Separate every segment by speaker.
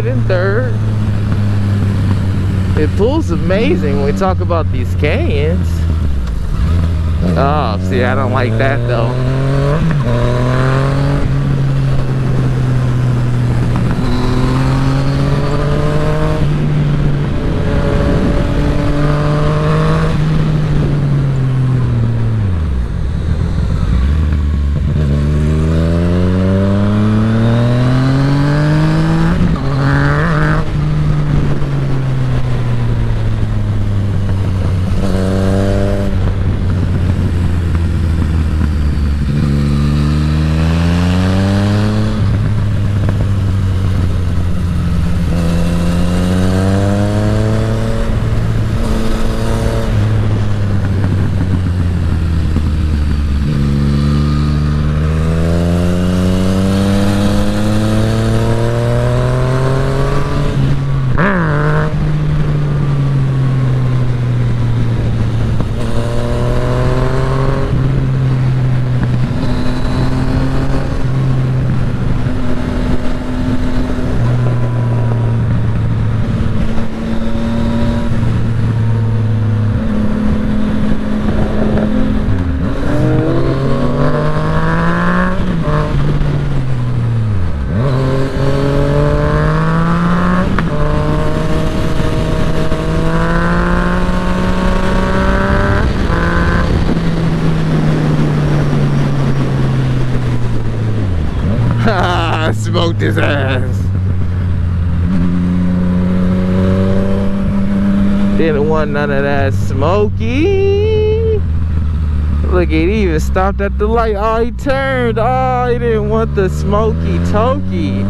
Speaker 1: maiden third. It pulls amazing when we talk about these canyons. Oh, see, I don't like that though. Smoked his ass. Didn't want none of that smoky. Look, he even stopped at the light. Oh, he turned. Oh, he didn't want the smoky tokey.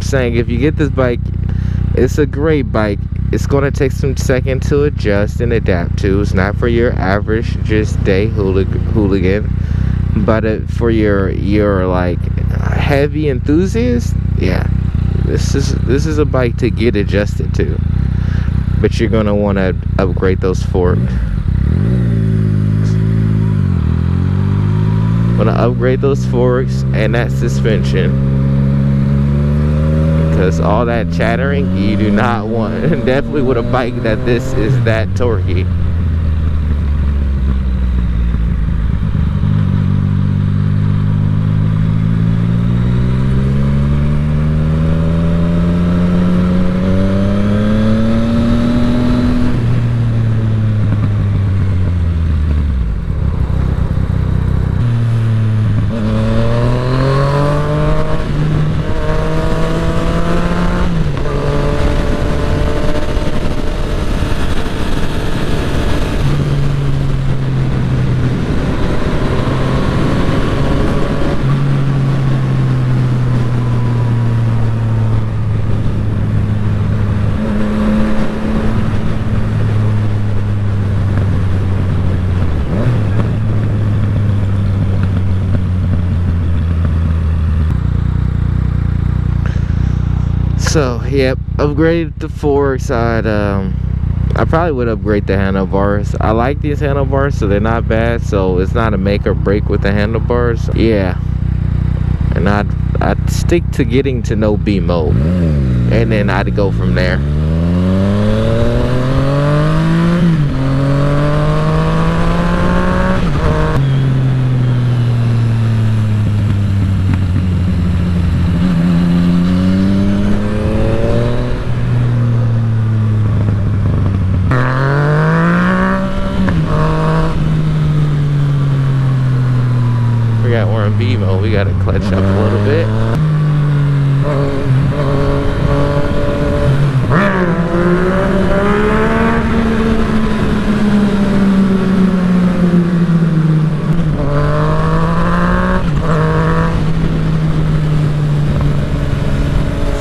Speaker 1: Saying if you get this bike, it's a great bike. It's going to take some second to adjust and adapt to. It's not for your average just day hooligan, but for your like heavy enthusiast, yeah, this is a bike to get adjusted to. But you're going to want to upgrade those forks. Want to upgrade those forks and that suspension. Because all that chattering you do not want. Definitely with a bike that this is that torquey. So yep, upgraded the forks. I probably would upgrade the handlebars. I like these handlebars, so they're not bad. So it's not a make or break with the handlebars. Yeah, and I'd stick to getting to know B mode, and then I'd go from there. We're in B mode. We gotta clutch up a little bit.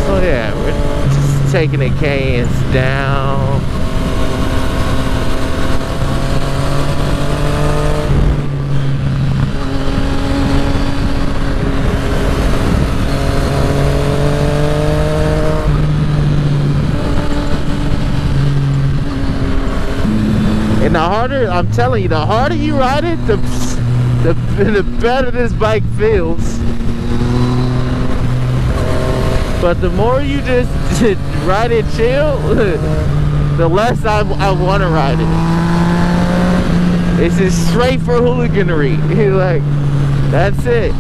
Speaker 1: So yeah, we're just taking the cans down. And the harder, I'm telling you, the harder you ride it, the better this bike feels. But the more you just ride it chill, the less I want to ride it. It's just straight for hooliganry. Like, that's it.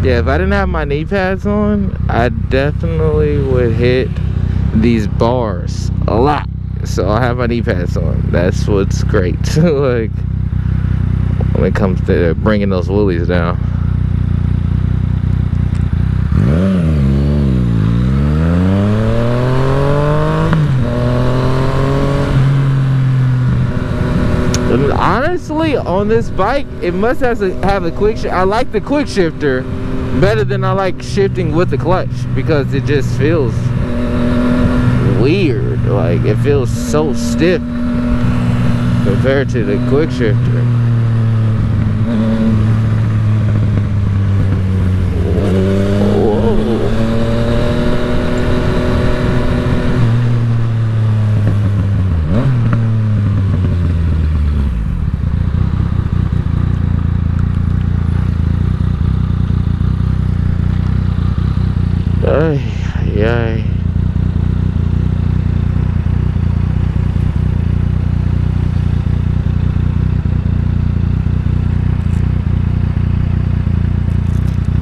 Speaker 1: Yeah, if I didn't have my knee pads on, I definitely would hit these bars a lot. So I have my knee pads on. That's what's great. Like, when it comes to bringing those wheelies down. And honestly, on this bike, it must have a quick shift. I like the quick shifter better than I like shifting with the clutch, because it just feels weird. Like, it feels so stiff compared to the quick shifter. Yay.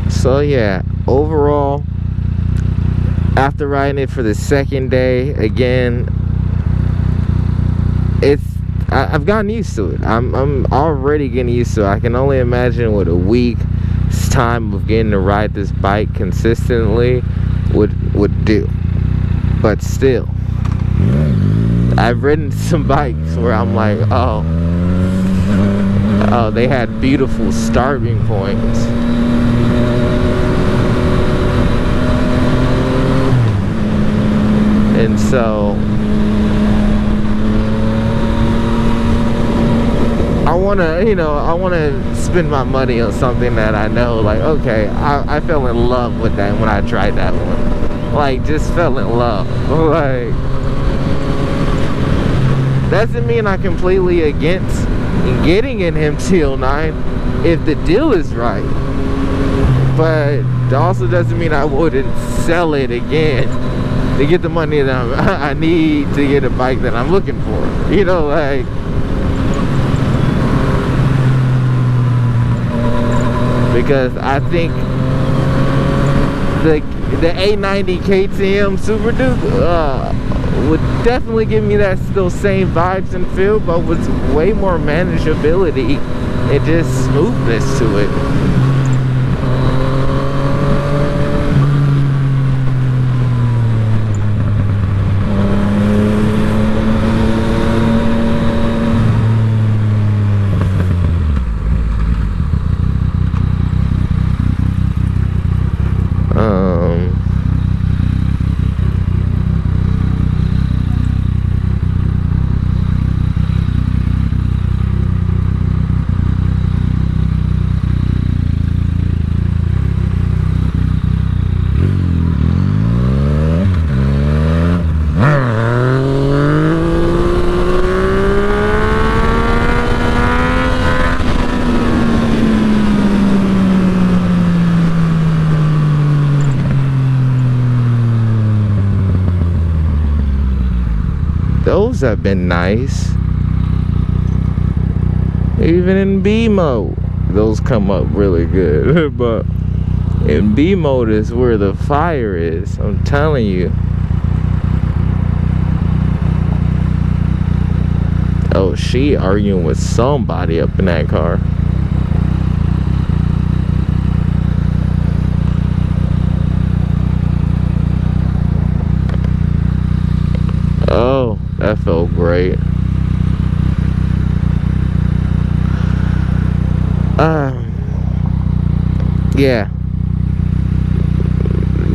Speaker 1: So yeah, overall, after riding it for the second day, again, I've gotten used to it. I'm already getting used to it. I can only imagine what a week's time of getting to ride this bike consistently would do. But still, I've ridden some bikes where I'm like, oh, they had beautiful starting points. And so I want to spend my money on something that I know, like, okay, I fell in love with that when I tried that one. Like, just fell in love. Like, Doesn't mean I'm completely against getting an MT-09 if the deal is right, but it also doesn't mean I wouldn't sell it again to get the money that I need to get a bike that I'm looking for. You know, like, because I think the A90 KTM Super Duke would definitely give me that still same vibes and feel, but with way more manageability and just smoothness to it. Those have been nice. Even in B mode, those come up really good. But in B mode is where the fire is, I'm telling you. Oh, she arguing with somebody up in that car. Oh, that felt great. Yeah,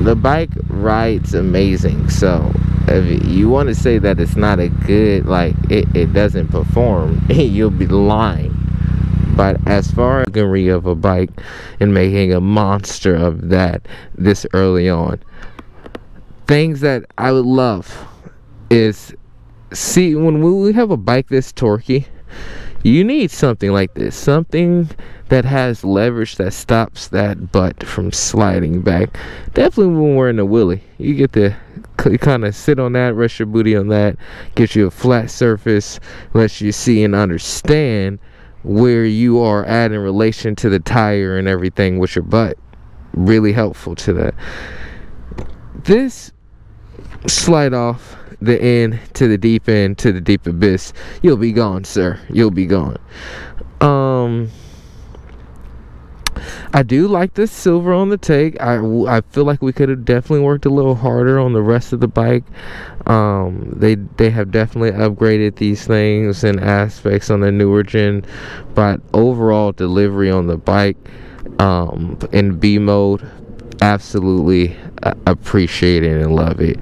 Speaker 1: the bike rides amazing. So if you want to say that it's not a good, like it doesn't perform, you'll be lying. But as far as the of a bike and making a monster of that this early on, things that I would love is, see, when we have a bike this torquey, you need something like this, something that has leverage that stops that butt from sliding back. Definitely when we're in a wheelie, you get to kind of sit on that, rest your booty on that, get you a flat surface, lets you see and understand where you are at in relation to the tire and everything with your butt. Really helpful to that. This slide off the end to the deep end to the deep abyss, you'll be gone, sir. You'll be gone. I do like the silver on the take. I feel like we could have definitely worked a little harder on the rest of the bike. They have definitely upgraded these things and aspects on the newer gen, but overall delivery on the bike in B mode, absolutely appreciate it and love it.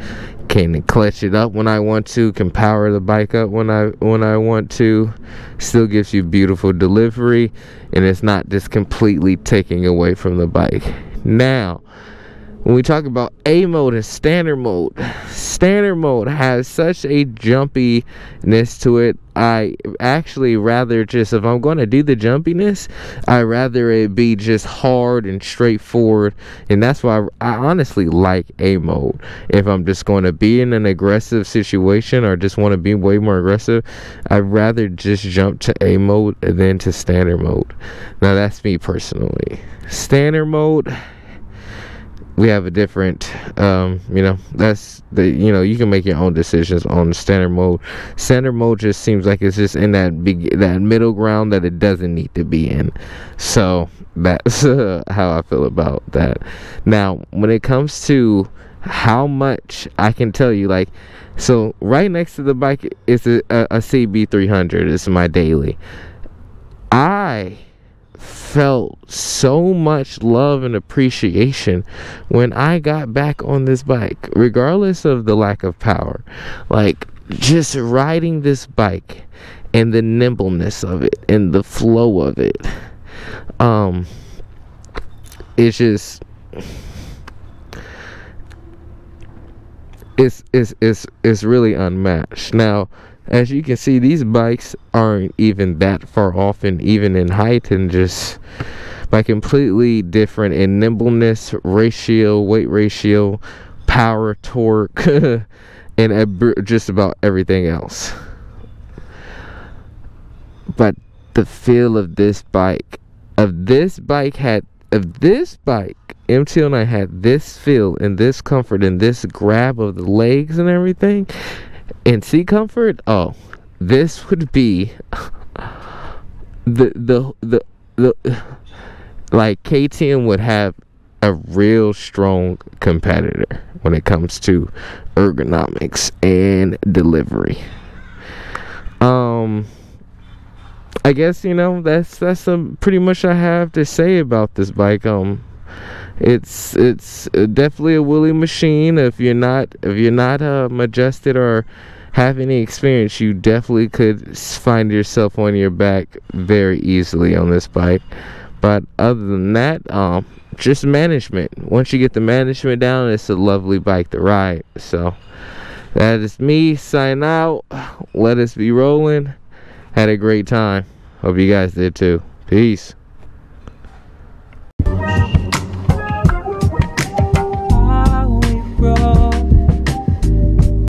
Speaker 1: Can clutch it up when I want to, can power the bike up when I want to, still gives you beautiful delivery, and it's not just completely taking away from the bike. Now when we talk about A mode and standard mode has such a jumpiness to it. I actually rather just, if I'm going to do the jumpiness, I rather it be just hard and straightforward, and that's why I honestly like A mode. If I'm just going to be in an aggressive situation or just want to be way more aggressive, I'd rather just jump to A mode than to standard mode. Now that's me personally. Standard mode, we have a different that's the, you can make your own decisions on the standard mode. Standard mode just seems like it's just in that middle ground that it doesn't need to be in. So that's how I feel about that. Now when it comes to how much, I can tell you, like, so right next to the bike is a CB300. It's my daily. I felt so much love and appreciation when I got back on this bike, regardless of the lack of power. Like, just riding this bike and the nimbleness of it and the flow of it, it's just, it's really unmatched. Now as you can see, these bikes aren't even that far off, and even in height, and just like completely different in nimbleness ratio, weight ratio, power, torque, and just about everything else. But the feel of this bike, MT-09 had this feel and this comfort and this grab of the legs and everything, and seat comfort. Oh, this would be the like KTM would have a real strong competitor when it comes to ergonomics and delivery. I guess, you know, that's pretty much I have to say about this bike. It's definitely a wheelie machine. If you're not adjusted or have any experience, you definitely could find yourself on your back very easily on this bike. But other than that, just management. Once you get the management down, it's a lovely bike to ride. So that is me signing out. Let us be rolling. Had a great time. Hope you guys did too. Peace.